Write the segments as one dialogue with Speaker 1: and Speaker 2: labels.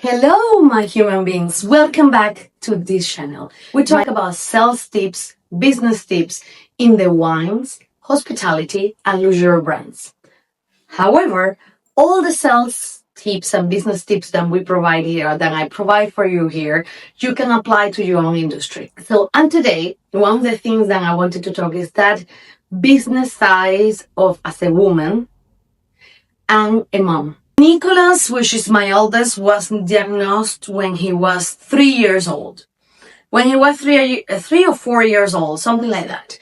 Speaker 1: Hello, my human beings. Welcome back to this channel. We talk about sales tips, business tips in the wines, hospitality, and luxury brands. However, all the sales tips and business tips that we provide here, that I provide for you here, you can apply to your own industry. And today, one of the things that I wanted to talk is that business size of as a woman and a mom. Nicholas, which is my eldest, was diagnosed when he was 3 years old. When he was 3 or 4 years old, something like that.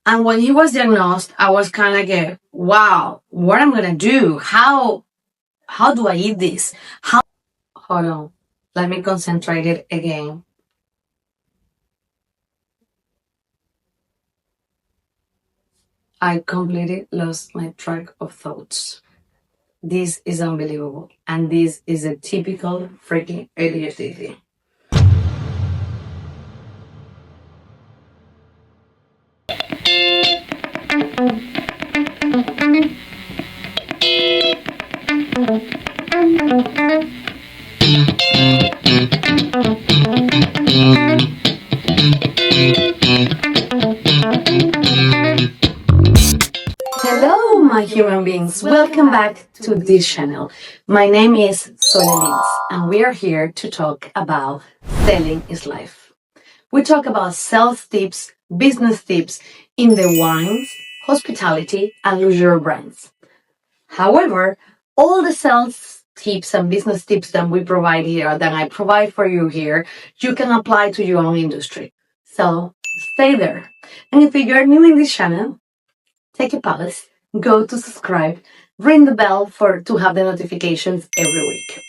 Speaker 1: And when he was diagnosed, I was kind of like, wow, what am I going to do? How do I eat this? Hold on. Let me concentrate it again. I completely lost my track of thoughts. This is unbelievable. And this is a typical freaking ADHD thing. Hello, my human beings. Welcome back to this channel. My name is Soledad, and we are here to talk about selling is life. We talk about sales tips, business tips in the wines, hospitality, and luxury brands. However, all the sales tips and business tips that we provide here, that I provide for you here, you can apply to your own industry. So stay there. And if you're new in this channel, take a pause, go to subscribe, ring the bell to have the notifications every week.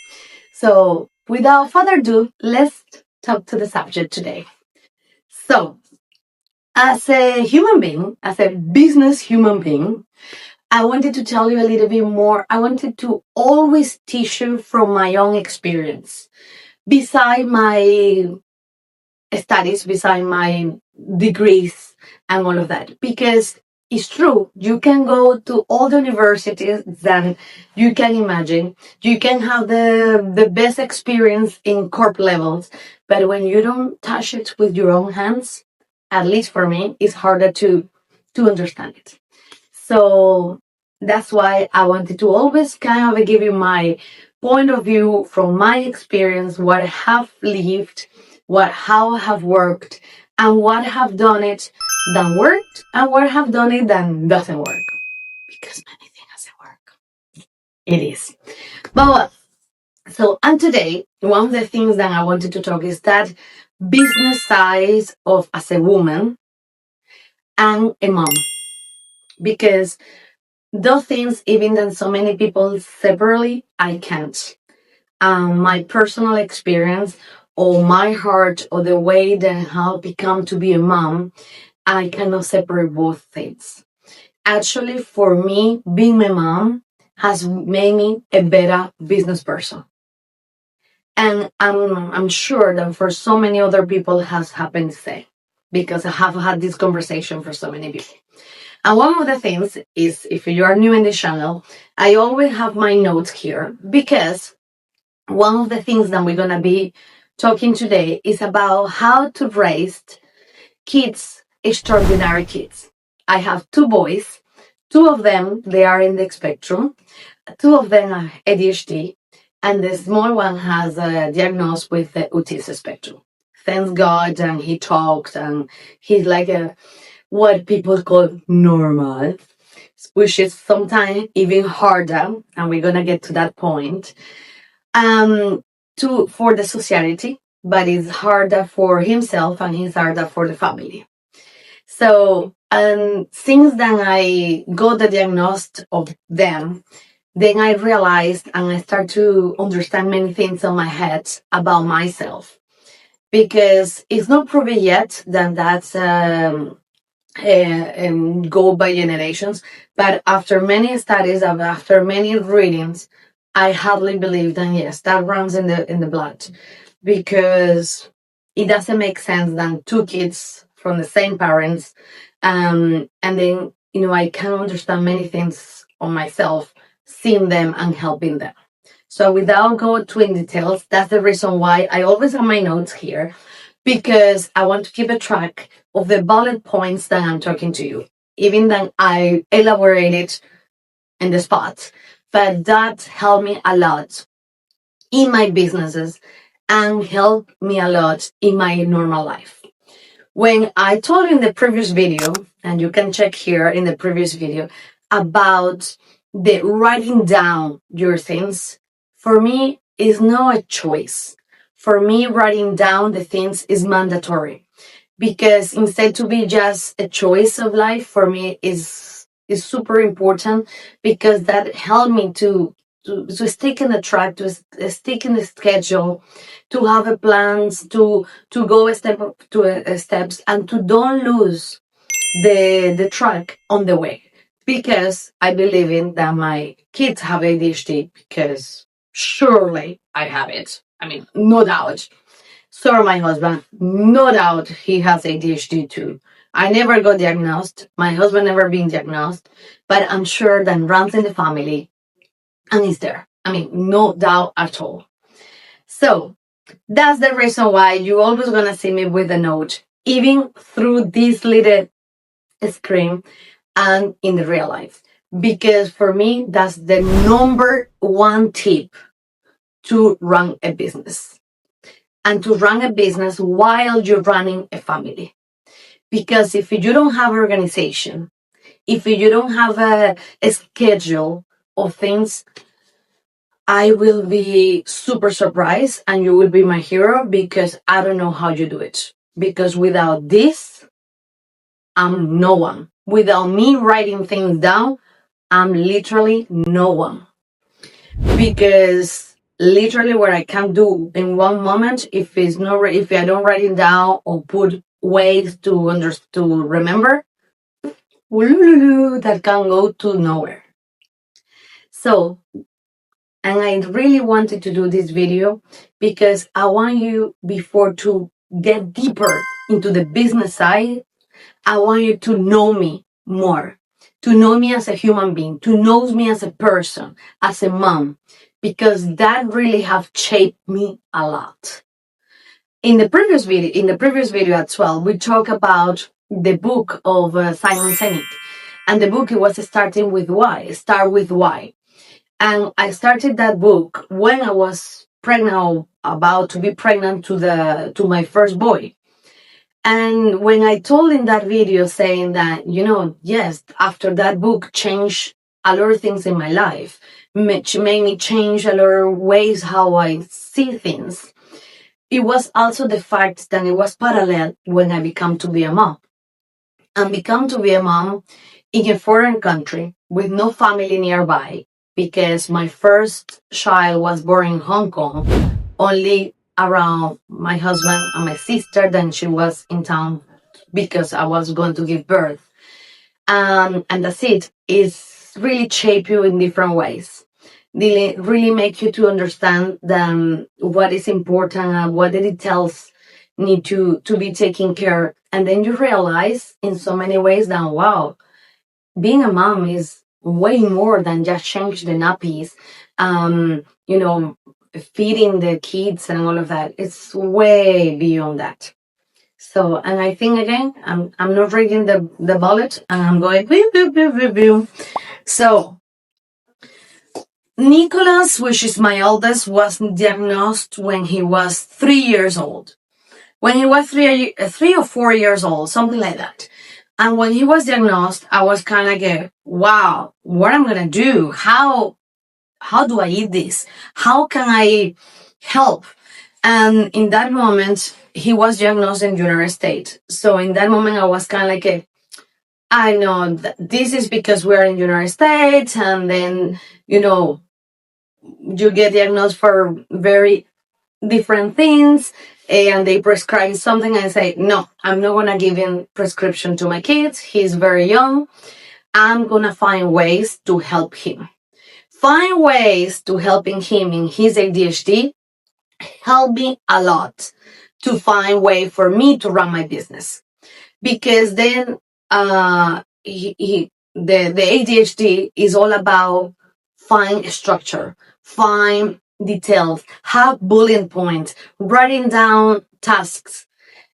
Speaker 1: So without further ado, let's talk to the subject today. So as a human being, as a business human being, I wanted to tell you a little bit more. I wanted to always teach you from my own experience. Beside my studies, beside my degrees and all of that. Because it's true, you can go to all the universities that you can imagine. You can have the best experience in corp levels. But when you don't touch it with your own hands, at least for me, it's harder to understand it. So that's why I wanted to always kind of give you my point of view from my experience, what I have lived, how I have worked, and what I have done it that worked, and what I have done it that doesn't work. Because anything doesn't work. It is. But and today, one of the things that I wanted to talk is that business size of as a woman and a mom. Because those things, even though so many people separately, I can't. My personal experience or my heart or the way that how become to be a mom, I cannot separate both things. Actually, for me, being my mom has made me a better business person. And I'm sure that for so many other people has happened the same, because I have had this conversation for so many people. And one of the things is, if you are new in this channel, I always have my notes here, because one of the things that we're going to be talking today is about how to raise kids, extraordinary kids. I have 2 boys. 2 of them, they are in the spectrum. 2 of them are ADHD, and the small one has a diagnosis with the autism spectrum. Thank God, and he talks, and he's like what people call normal, which is sometimes even harder, and we're gonna get to that point. For the society, but it's harder for himself and it's harder for the family. So, since then I got the diagnosis of them, then I realized and I start to understand many things on my head about myself, because it's not proven yet that that's go by generations. But after many studies, after many readings, I hardly believe that yes, that runs in the blood, because it doesn't make sense that 2 kids from the same parents, and then I can understand many things on myself, seeing them and helping them. So without going to in details, that's the reason why I always have my notes here, because I want to keep a track of the bullet points that I'm talking to you, even then I elaborate it in the spot. But that helped me a lot in my businesses and helped me a lot in my normal life. When I told you in the previous video, and you can check here in the previous video, about the writing down your things, for me is not a choice. For me, writing down the things is mandatory, because instead to be just a choice of life, for me is super important, because that helped me to stick in the track, to stick in the schedule, to have a plans, to go a step to a steps, and to don't lose the track on the way. Because I believe in that my kids have ADHD, because surely I have it. I mean, no doubt. So my husband, no doubt he has ADHD too. I never got diagnosed. My husband never been diagnosed, but I'm sure that runs in the family and is there. I mean, no doubt at all. So that's the reason why you always gonna see me with a note, even through this little screen and in the real life. Because for me, that's the number one tip to run a business, and to run a business while you're running a family. Because if you don't have organization, if you don't have a schedule of things, I will be super surprised and you will be my hero, because I don't know how you do it. Because without this, I'm no one. Without me writing things down, I'm literally no one. Because literally what I can do in one moment, if it's not, if I don't write it down or put ways to remember, that can go to nowhere. So, and I really wanted to do this video because I want you, before to get deeper into the business side, I want you to know me more, to know me as a human being, to know me as a person, as a mom, because that really have shaped me a lot. In the previous video as well, we talk about the book of Simon Sinek, and the book, it was starting with why. Start with why. And I started that book when I was pregnant, about to be pregnant to my first boy. And when I told in that video saying that, yes, after that book changed a lot of things in my life, made me change a lot of ways how I see things. It was also the fact that it was parallel when I became to be a mom. And become to be a mom in a foreign country with no family nearby, because my first child was born in Hong Kong, only around my husband and my sister. Then she was in town because I was going to give birth. And that's it. It's really shape you in different ways. Really make you to understand what is important and what the details need to be taken care. And then you realize in so many ways that, wow, being a mom is way more than just change the nappies, feeding the kids and all of that. It's way beyond that. So, and I think again, I'm not reading the bullet, and I'm going boom, boom, boom, boom, boom. So, Nicholas, which is my oldest, was diagnosed when he was 3 years old. When he was 3 or 4 years old, something like that. And when he was diagnosed, I was kind of like, wow, what am I going to do? How do I eat this? How can I help? And in that moment, he was diagnosed in United States. So in that moment, I was kind of like, I know this is because we're in United States. And then, you get diagnosed for very different things, and they prescribe something, and I say, no, I'm not going to give him prescription to my kids. He's very young. I'm going to find ways to help him. Find ways to helping him in his ADHD helped me a lot to find way for me to run my business. Because then the ADHD is all about find structure, find details, have bullet points, writing down tasks,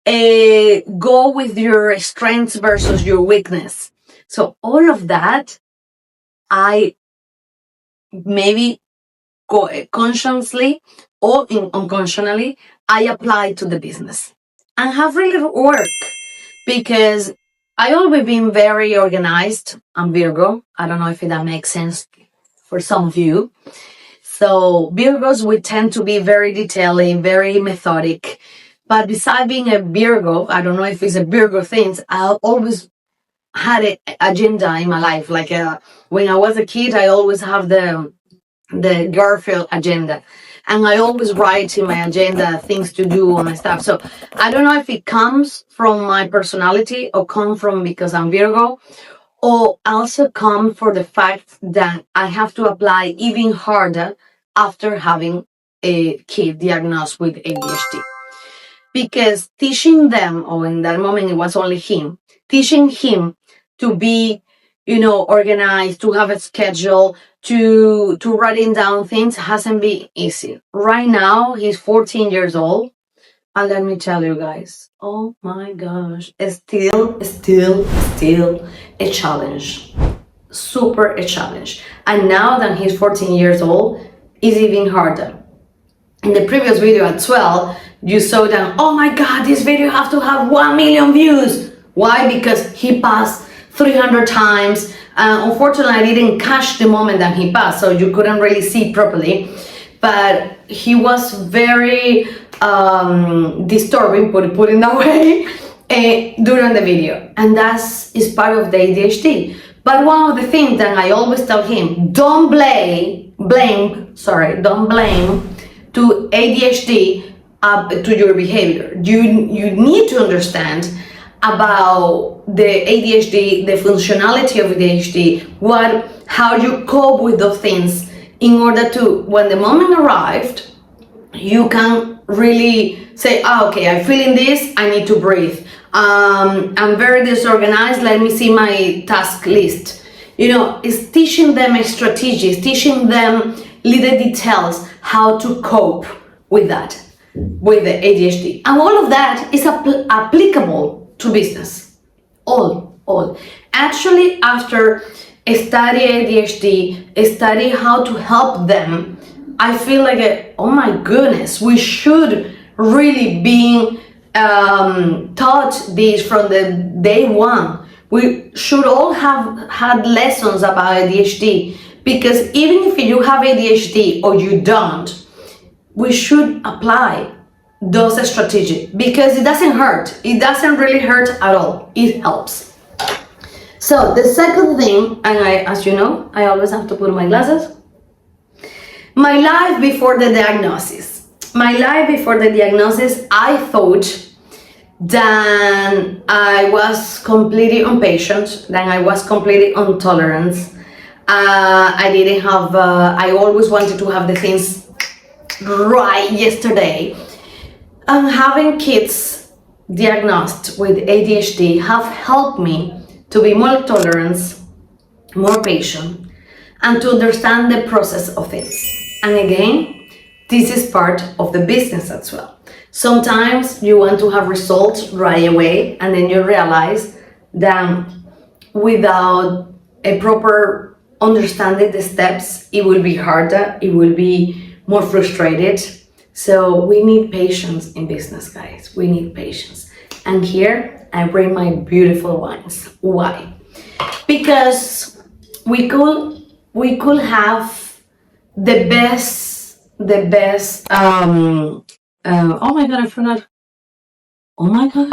Speaker 1: go with your strengths versus your weakness. So all of that, I maybe consciously or unconsciously, I apply to the business and have really worked because I always been very organized. I'm Virgo. I don't know if that makes sense for some of you. So Virgos, we tend to be very detailing, very methodic. But besides being a Virgo, I don't know if it's a Virgo thing, I always had an agenda in my life. Like when I was a kid, I always have the Garfield agenda. And I always write in my agenda things to do and my stuff. So I don't know if it comes from my personality or come from because I'm Virgo, or also come for the fact that I have to apply even harder after having a kid diagnosed with ADHD. Because teaching them, or in that moment it was only him, teaching him to be, organized, to have a schedule, to writing down things hasn't been easy. Right now, he's 14 years old. And let me tell you guys, oh my gosh, it's still a challenge. Super a challenge. And now that he's 14 years old, it's even harder. In the previous video at 12, you saw that, oh my God, this video have to have 1 million views. Why? Because he passed 300 times. Unfortunately, I didn't catch the moment that he passed, so you couldn't really see properly. But he was very disturbing, put it that way, during the video. And that is part of the ADHD. But one of the things that I always tell him, don't blame to ADHD to your behavior. You need to understand about the ADHD, the functionality of ADHD, how you cope with those things in order to, when the moment arrived, you can really say, okay, I'm feeling this, I need to breathe. I'm very disorganized, let me see my task list. It's teaching them a strategy, teaching them little details, how to cope with that, with the ADHD. And all of that is applicable to business. All. Actually, after study ADHD, study how to help them, I feel like, oh my goodness, we should really be taught this from the day one. We should all have had lessons about ADHD, because even if you have ADHD or you don't, we should apply those strategies because it doesn't hurt. It doesn't really hurt at all. It helps. So the second thing, and as you know, I always have to put on my glasses. My life before the diagnosis. I thought that I was completely impatient, that I was completely intolerant. I didn't have, I always wanted to have the things right yesterday. And having kids diagnosed with ADHD have helped me to be more tolerant, more patient, and to understand the process of things. And again, this is part of the business as well. Sometimes you want to have results right away, and then you realize that without a proper understanding the steps, it will be harder, it will be more frustrated. So we need patience in business, guys. We need patience. And here I bring my beautiful wines. Why? Because we could have the best oh my God, I forgot. Oh my gosh.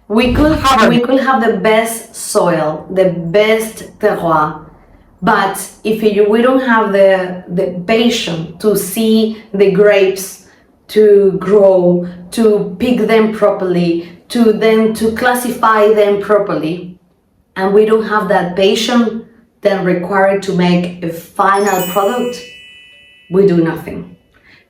Speaker 1: We could have the best soil, the best terroir, but if we don't have the patience to see the grapes to grow, to pick them properly, to classify them properly, and we don't have that patience then required to make a final product, we do nothing.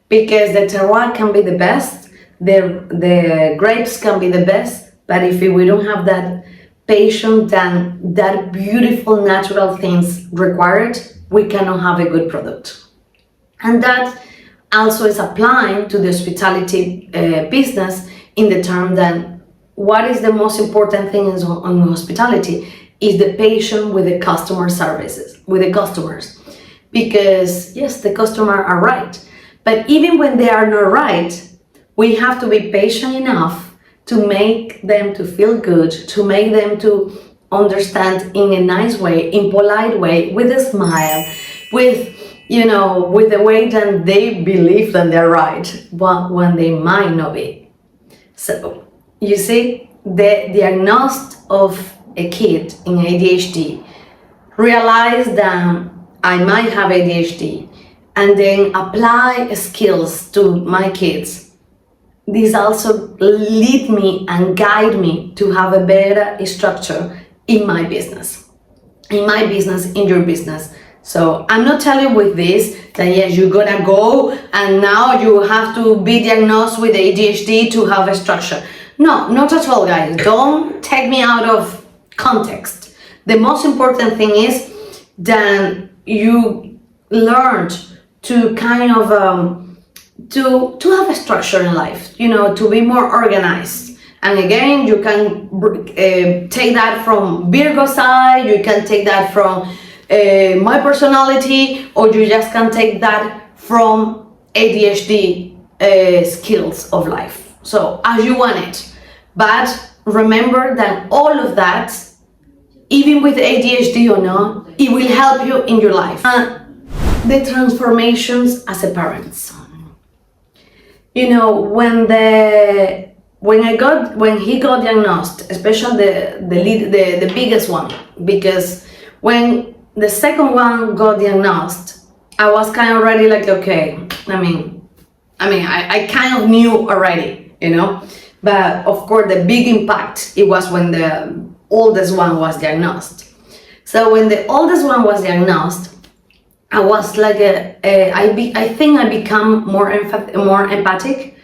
Speaker 1: Because the terroir can be the best, the grapes can be the best, but if we don't have that patience and that beautiful natural things required, we cannot have a good product. And that also is applying to the hospitality business in the term that what is the most important thing on hospitality is the patient with the customer services, with the customers. Because yes, the customer are right, but even when they are not right, we have to be patient enough to make them to feel good, to make them to understand in a nice way, in polite way, with a smile, with with the way that they believe that they're right, but when they might not be. So you see, the diagnosis of a kid in ADHD, realize that I might have ADHD, and then apply skills to my kids. This also lead me and guide me to have a better structure in my business, in your business. So I'm not telling you with this that yes, you're gonna go and now you have to be diagnosed with ADHD to have a structure. No, not at all, guys. Don't take me out of context. The most important thing is that you learned to kind of to have a structure in life, to be more organized. And again, you can take that from Virgo side, you can take that from my personality, or you just can take that from ADHD skills of life. So as you want it. But remember that all of that, even with ADHD or not, it will help you in your life. The transformations as a parent. When he got diagnosed, especially the biggest one, because when the second one got diagnosed, I was kind of already like, okay, I kind of knew already, but of course the big impact, it was when the oldest one was diagnosed. So when the oldest one was diagnosed, I was like, I think I become more empathic,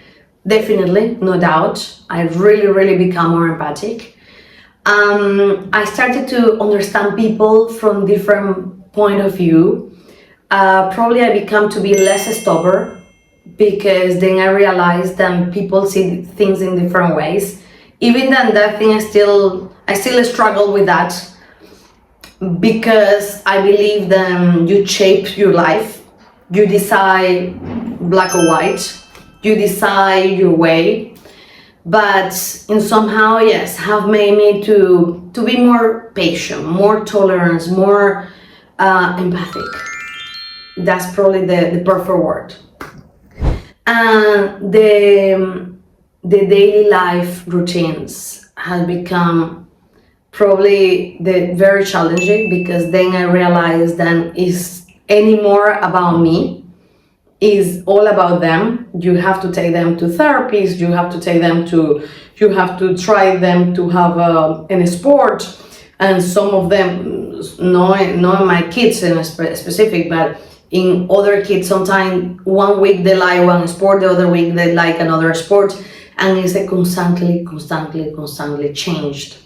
Speaker 1: definitely, no doubt. I really become more empathic. I started to understand people from different point of view. Probably I become to be less stubborn, because then I realized that people see things in different ways. Even then, that thing I still struggle with that, because I believe that you shape your life, you decide black or white, you decide your way, but in somehow, yes, have made me to be more patient, more tolerant, more empathic. That's probably the perfect word. And the daily life routines have become probably very challenging, because then I realized that it's anymore about me, is all about them. You have to take them to therapies, you have to try them to have in a sport, and some of them, not my kids in a specific, but in other kids, sometimes 1 week they like one sport, the other week they like another sport, and it's a constantly changed.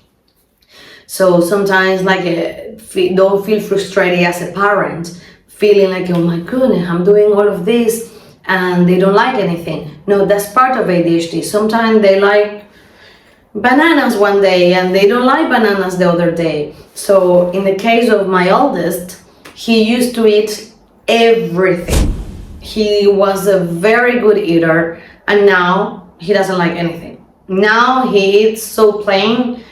Speaker 1: So sometimes don't feel frustrated as a parent, feeling like, oh my goodness, I'm doing all of this and they don't like anything. No, that's part of ADHD. Sometimes they like bananas one day and they don't like bananas the other day. So in the case of my oldest, he used to eat everything. He was a very good eater, and now he doesn't like anything. Now he eats so plain.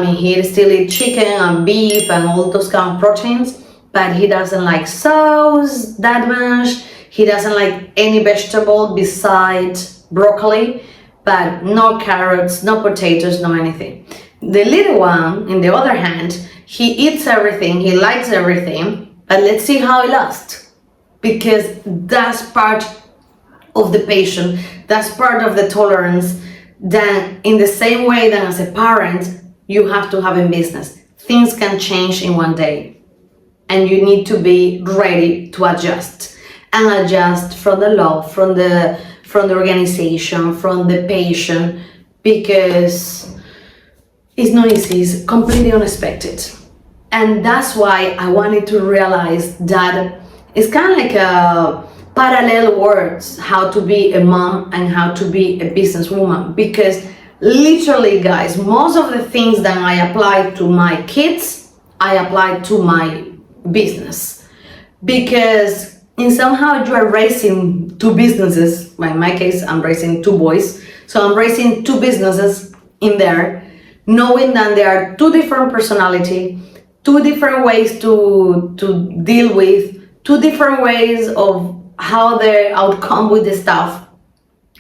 Speaker 1: He still eats chicken and beef and all those kind of proteins, but he doesn't like sauce that much. He doesn't like any vegetable besides broccoli, but no carrots, no potatoes, no anything. The little one, on the other hand, he eats everything, he likes everything, but let's see how it lasts. Because that's part of the patient, that's part of the tolerance, that in the same way that as a parent, you have to have in business. Things can change in one day, and you need to be ready to adjust, and adjust from the law, from the organization, from the patient, because it's not easy, it's completely unexpected. And that's why I wanted to realize that it's kind of like parallel words, how to be a mom and how to be a businesswoman, because literally, guys, most of the things that I apply to my kids, I apply to my business, because in somehow you are raising two businesses. Well, in my case, I'm raising two boys, so I'm raising two businesses in there, knowing that there are two different personality, two different ways to deal with, two different ways of how they outcome with the stuff,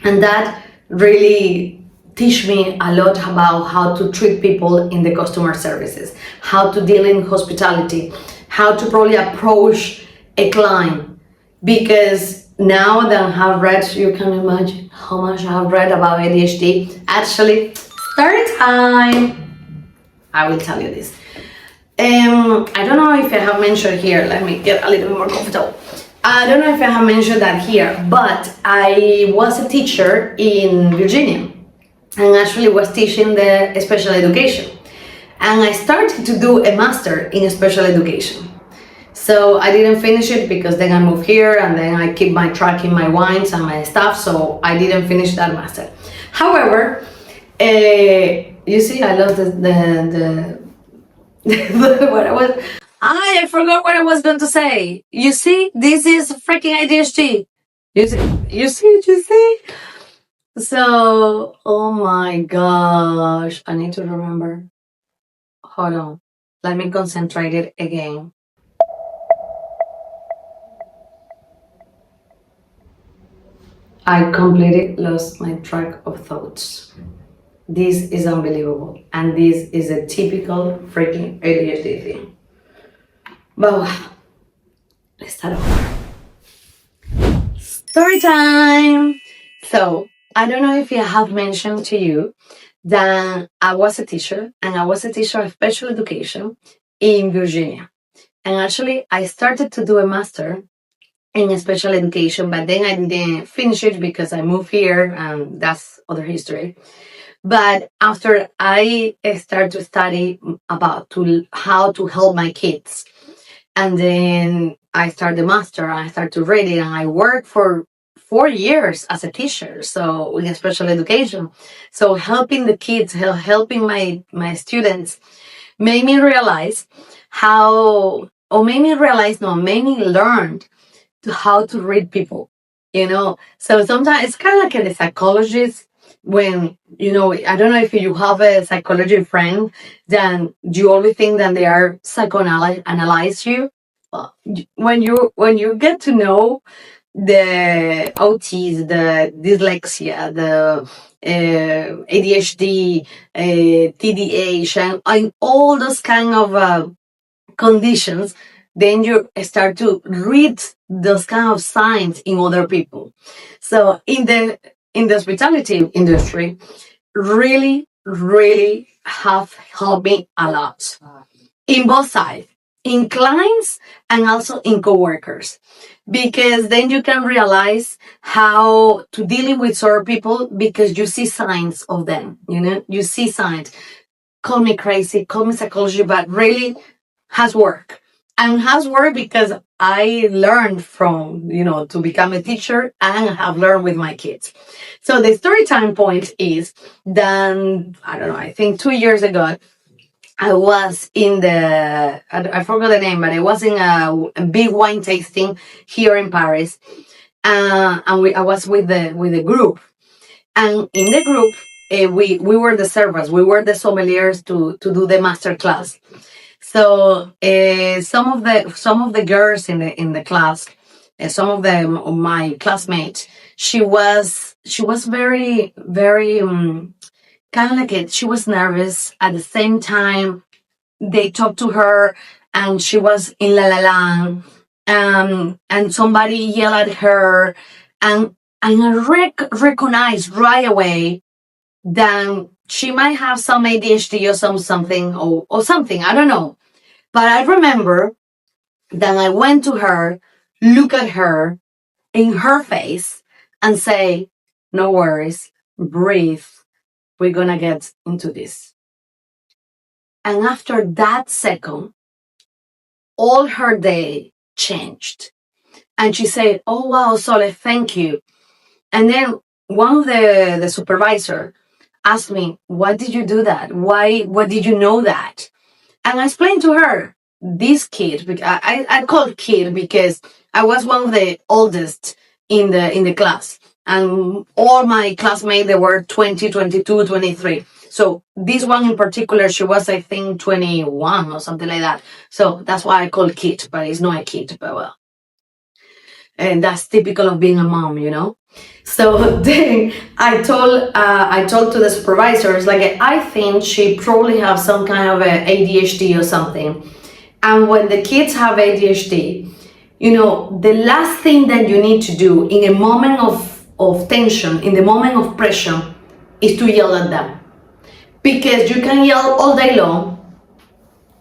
Speaker 1: and that really teach me a lot about how to treat people in the customer services, how to deal in hospitality, how to probably approach a client. Because now that I have read, you can imagine how much I have read about ADHD. Actually, story time. I will tell you this. I don't know if I have mentioned here. Let me get a little bit more comfortable. I don't know if I have mentioned that here, but I was a teacher in Virginia, and actually was teaching the special education. And I started to do a master in special education. So I didn't finish it because then I moved here and then I keep my track in my wines and my stuff. So I didn't finish that master. However, you see, I love the what I was. I forgot what I was going to say. You see, this is freaking ADHD. You see. So, oh my gosh, I need to remember. Hold on. Let me concentrate it again. I completely lost my track of thoughts. This is unbelievable. And this is a typical freaking ADHD thing. But let's start over. Story time! So, I don't know if I have mentioned to you that I was a teacher, and I was a teacher of special education in Virginia. And actually, I started to do a master in special education, but then I didn't finish it because I moved here, and that's other history. But after I started to study about how to help my kids, and then I started the master, I started to read it, and I worked for 4 years as a teacher, so in special education. So helping the kids, helping my students, made me realize made me learn to how to read people, So sometimes it's kind of like a psychologist when, I don't know if you have a psychology friend, then you always think that they are psychoanalyze you. When you get to know the OTs, the dyslexia, the ADHD, TDAH, and all those kind of conditions, then you start to read those kind of signs in other people. So in the hospitality industry, really, really have helped me a lot in both sides, in clients and also in coworkers, because then you can realize how to dealing with certain people because you see signs of them. You see signs. Call me crazy, call me psychology, but really has worked. And has worked because I learned from, to become a teacher and have learned with my kids. So the story time point is that, I don't know, I think 2 years ago, I was I forgot the name, but I was in a big wine tasting here in Paris. And I was with the group. And in the group, we were the servers, we were the sommeliers to do the master class. So some of the girls in the class, some of them, my classmates, she was very, very kind of like it. She was nervous. At the same time, they talked to her, and she was in la la la, and somebody yelled at her, and I recognized right away that she might have some ADHD or something or something. I don't know. But I remember that I went to her, look at her in her face, and say, "No worries, breathe. We're gonna get into this." And after that second, all her day changed. And she said, oh, wow, Sole, thank you. And then one of the supervisor asked me, why did you do that? Why did you know that? And I explained to her, this kid, I called kid because I was one of the oldest in the class. And all my classmates, they were 20, 22, 23. So this one in particular, she was, I think, 21 or something like that. So that's why I call kid, but it's not a kid, but well. And that's typical of being a mom, you know? So then I told to the supervisors, like, I think she probably have some kind of a ADHD or something. And when the kids have ADHD, you know, the last thing that you need to do in a moment of tension, in the moment of pressure, is to yell at them. Because you can yell all day long,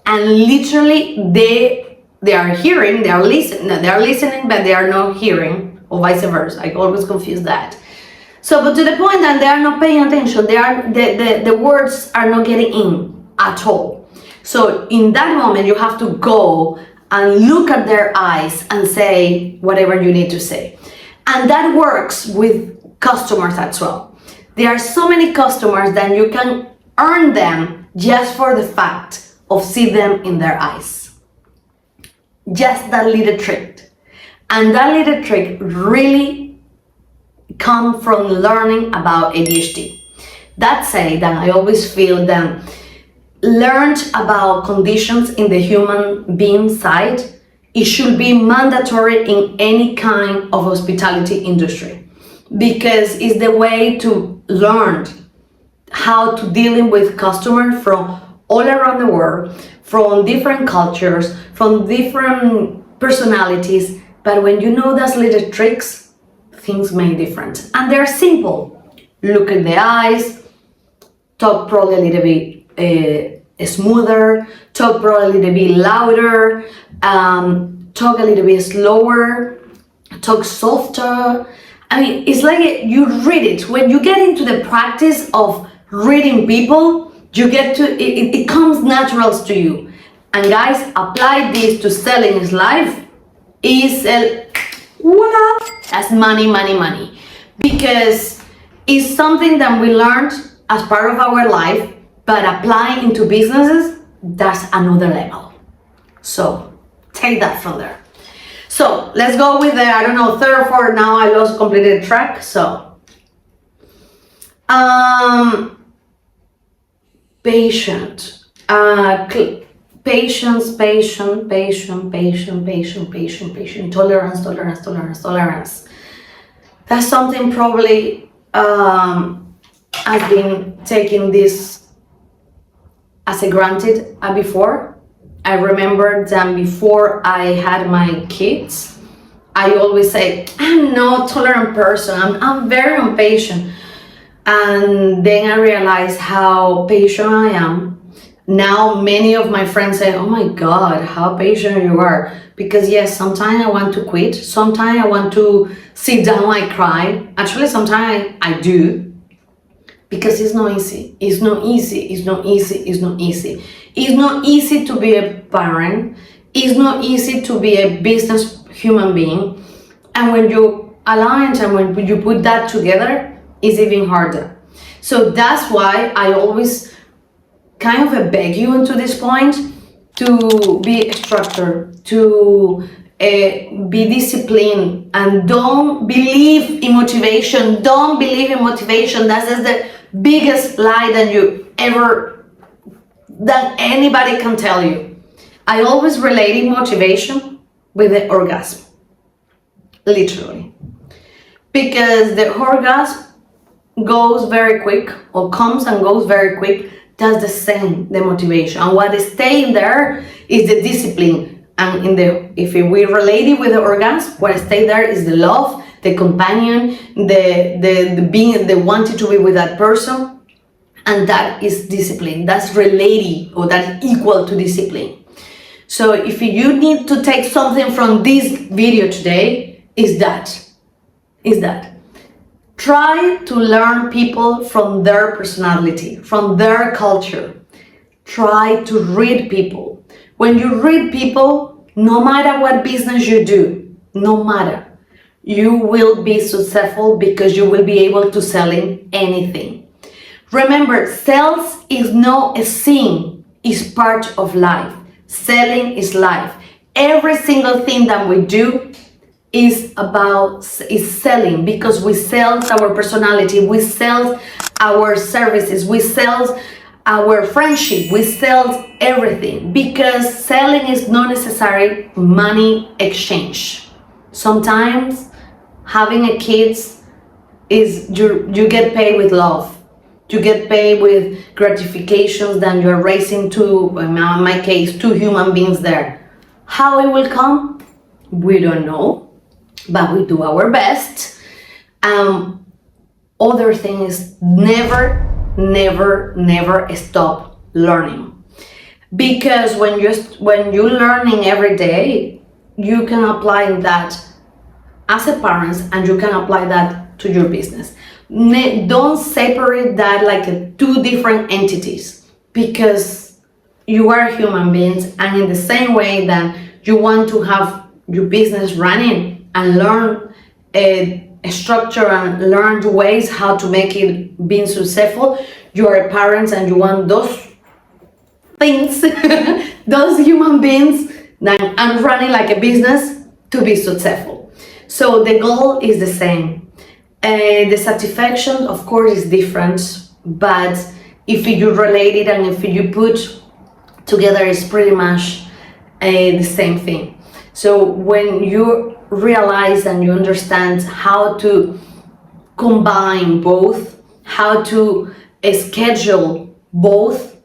Speaker 1: and literally they are hearing, they are listening, but they are not hearing, or vice versa. I always confuse that. So, but to the point that they are not paying attention, the words are not getting in at all. So in that moment, you have to go and look at their eyes and say whatever you need to say. And that works with customers as well. There are so many customers that you can earn them just for the fact of see them in their eyes. Just that little trick. And that little trick really come from learning about ADHD. That said, that I always feel that learned about conditions in the human being side, it should be mandatory in any kind of hospitality industry, because it's the way to learn how to dealing with customers from all around the world, from different cultures, from different personalities. But when you know those little tricks, things make difference. And they're simple. Look in the eyes, talk probably a little bit smoother, talk probably a little bit louder, talk a little bit slower, talk softer. I mean, it's like you read it. When you get into the practice of reading people, you get to, it comes natural to you. And guys, apply this to selling is life. Voila, that's money, money, money. Because it's something that we learned as part of our life, but applying into businesses, that's another level. So take that from there. So let's go with the, I don't know, third or fourth. Now I lost completely the track. So patient, patience, tolerance. That's something probably I've been taking this as a granted before. I remember that before I had my kids, I always say, I'm not a tolerant person, I'm very impatient. And then I realized how patient I am. Now many of my friends say, oh my God, how patient you are. Because yes, sometimes I want to quit. Sometimes I want to sit down and cry. Actually, sometimes I do. Because it's not easy. It's not easy. It's not easy. It's not easy. It's not easy to be a parent. It's not easy to be a business human being. And when you align and when you put that together, it's even harder. So that's why I always kind of beg you into this point to be structured, to be disciplined, and don't believe in motivation. Don't believe in motivation. That's the biggest lie that anybody can tell you. I always relate motivation with the orgasm, literally, because the orgasm goes very quick, or comes and goes very quick. That's the same, the motivation. And what is staying there is the discipline. And if we relate it with the orgasm, what stay there is the love, the companion, the being, the wanting to be with that person. And that is discipline. That's related, or that's equal to discipline. So if you need to take something from this video today, is that. Try to learn people from their personality, from their culture. Try to read people. When you read people, no matter what business you do, no matter. You will be successful because you will be able to sell in anything. Remember, sales is not a sin, it's part of life. Selling is life. Every single thing that we do is selling, because we sell our personality, we sell our services, we sell our friendship, we sell everything, because selling is not necessarily money exchange. Sometimes having a kids is you get paid with love. You get paid with gratifications that you're raising to, in my case, two human beings there. How it will come, we don't know, but we do our best. Other thing is never stop learning, because when you're learning every day, you can apply that as a parent, and you can apply that to your business. Don't separate that like two different entities, because you are human beings, and in the same way that you want to have your business running and learn a structure and learn the ways how to make it being successful, you are a parent and you want those things, those human beings that are running like a business to be successful. So the goal is the same. The satisfaction, of course, is different, but if you relate it and if you put together, it's pretty much the same thing. So when you realize and you understand how to combine both, how to schedule both,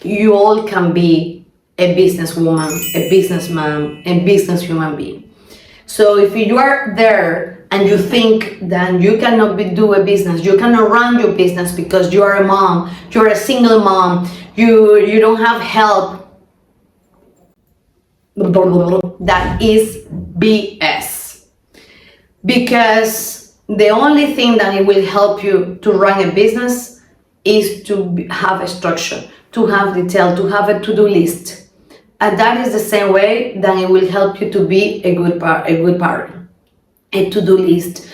Speaker 1: you all can be a businesswoman, a businessman, a business human being. So if you are there and you think that you cannot do a business, you cannot run your business because you are a mom, you're a single mom, you don't have help, that is BS. Because the only thing that it will help you to run a business is to have a structure, to have detail, to have a to-do list. And that is the same way that it will help you to be a good parent. A to-do list,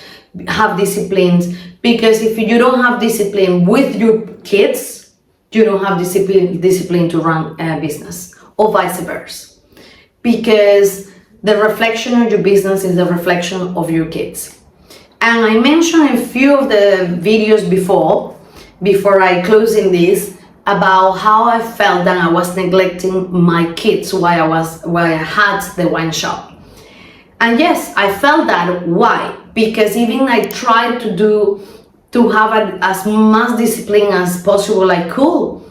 Speaker 1: have disciplines, because if you don't have discipline with your kids, you don't have discipline to run a business, or vice versa. Because the reflection of your business is the reflection of your kids. And I mentioned a few of the videos before I close in this, about how I felt that I was neglecting my kids while I had the wine shop. And yes, I felt that. Why? Because even I tried to have as much discipline as possible I could.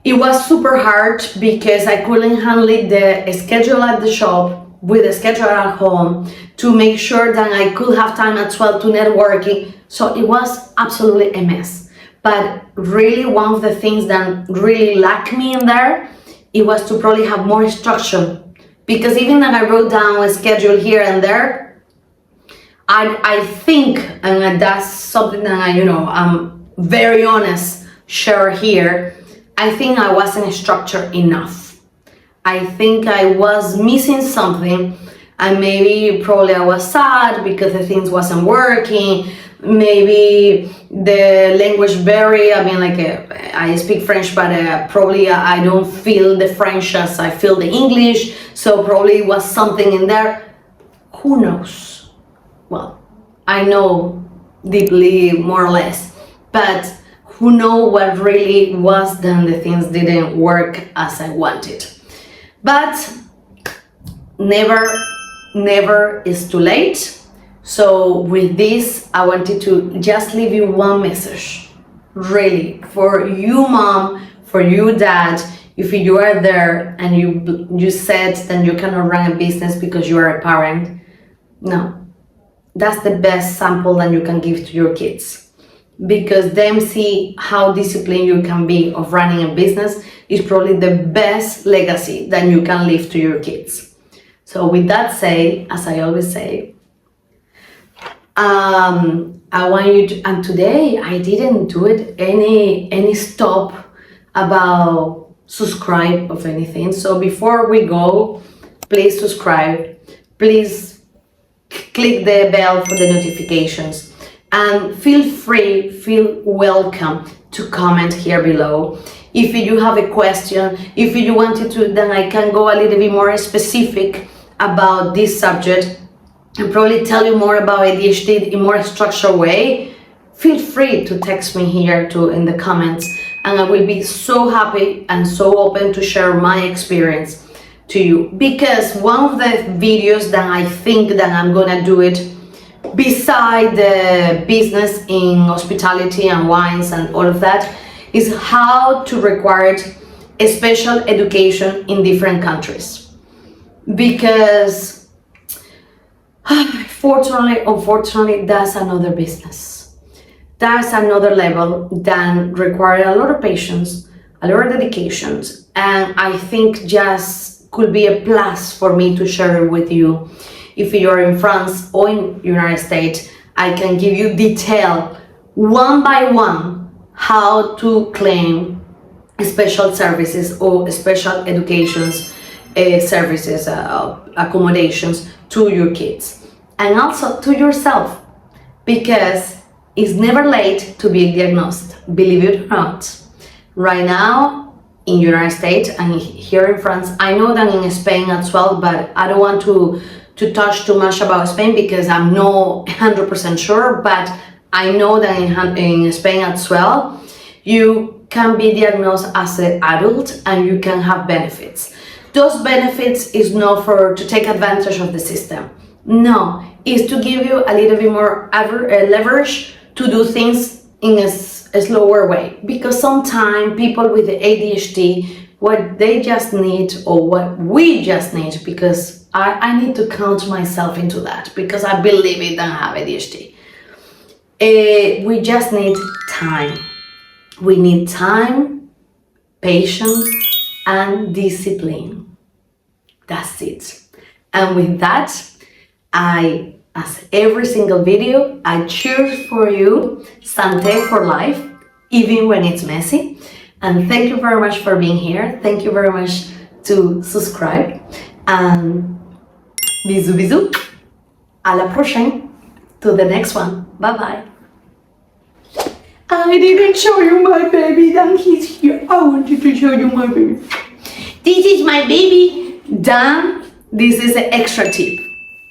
Speaker 1: It was super hard because I couldn't handle the schedule at the shop with the schedule at home, to make sure that I could have time as well to networking. So it was absolutely a mess. But really, one of the things that really lacked me in there, it was to probably have more structure. Because even that I wrote down a schedule here and there, I think, and that's something that I'm very honest, share here, I think I wasn't structured enough. I think I was missing something, and maybe probably I was sad because the things wasn't working. Maybe the language barrier, I speak French, but probably I don't feel the French as I feel the English, so probably it was something in there. Who knows? Well, I know deeply, more or less, but who know what really was then the things didn't work as I wanted. But never is too late. So with this, I wanted to just leave you one message, really, for you mom, for you dad. If you are there and you said that you cannot run a business because you are a parent, no, that's the best sample that you can give to your kids, because them see how disciplined you can be of running a business is probably the best legacy that you can leave to your kids. So with that said, as I always say, I want you to, and today I didn't do it any stop about subscribe of anything. So before we go, please subscribe, please click the bell for the notifications, and feel welcome to comment here below. If you have a question, if you wanted to, then I can go a little bit more specific about this subject and probably tell you more about ADHD in a more structured way. Feel free to text me here too in the comments, and I will be so happy and so open to share my experience to you. Because one of the videos that I think that I'm gonna do it beside the business in hospitality and wines and all of that is how to require a special education in different countries. Because unfortunately, that's another business. That's another level that requires a lot of patience, a lot of dedications, and I think just could be a plus for me to share it with you. If you're in France or in United States, I can give you detail one by one how to claim special services or special educations services, accommodations to your kids and also to yourself, because it's never late to be diagnosed, believe it or not. Right now in United States and here in France, I know that in Spain as well, but I don't want to touch too much about Spain because I'm not 100% sure, but I know that in Spain as well, you can be diagnosed as an adult and you can have benefits. Those benefits is not to take advantage of the system. No, it's to give you a little bit more leverage to do things in a slower way. Because sometimes people with the ADHD, what they just need, or what we just need, because I need to count myself into that because I believe it and have ADHD. We just need time. We need time, patience, and discipline. That's it. And with that, as every single video, I cheer for you, Santé for life, even when it's messy. And thank you very much for being here. Thank you very much to subscribe. And bisous bisous. À la prochaine. To the next one. Bye bye. I didn't show you my baby, Dan. He's here. I wanted to show you my baby. This is my baby, Dan. This is an extra tip.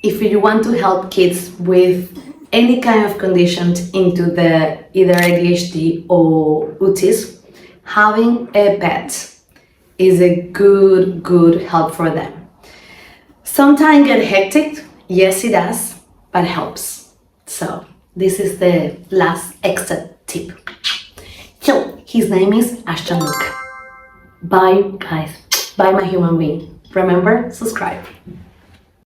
Speaker 1: If you want to help kids with any kind of conditions into the either ADHD or autism, having a pet is a good help for them. Sometimes get hectic, yes it does, but helps. So this is the last extra tip. So his name is Ashton Luke. Bye guys, bye my human being. Remember, subscribe.